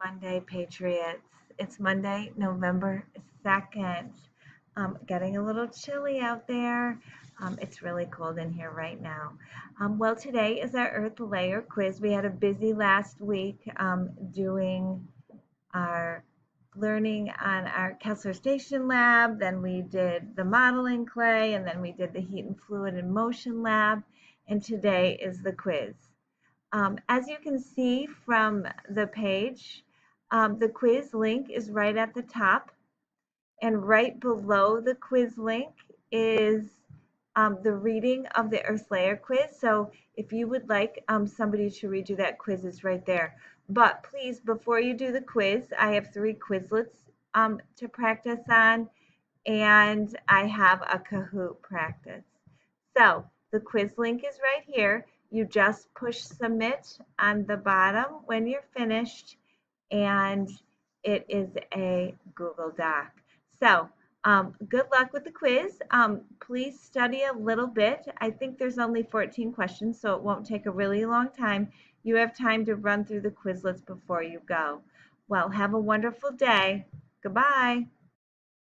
Monday, Patriots. It's Monday, November 2nd. Getting a little chilly out there. It's really cold in here right now. Well, today is our Earth Layer quiz. We had a busy last week doing our learning on our Kessler Station lab. Then we did the modeling clay, and then we did the heat and fluid and motion lab. And today is the quiz. As you can see from the page, the quiz link is right at the top, and right below the quiz link is the reading of the Earth Layer quiz. So if you would like somebody to read you that quiz, it's right there. But please, before you do the quiz, I have 3 Quizlets to practice on, and I have a Kahoot practice. So the quiz link is right here. You just push submit on the bottom when you're finished, and it is a Google Doc. So good luck with the quiz. Please study a little bit. I think there's only 14 questions, so it won't take a really long time. You have time to run through the Quizlets before you go. Well, have a wonderful day. Goodbye.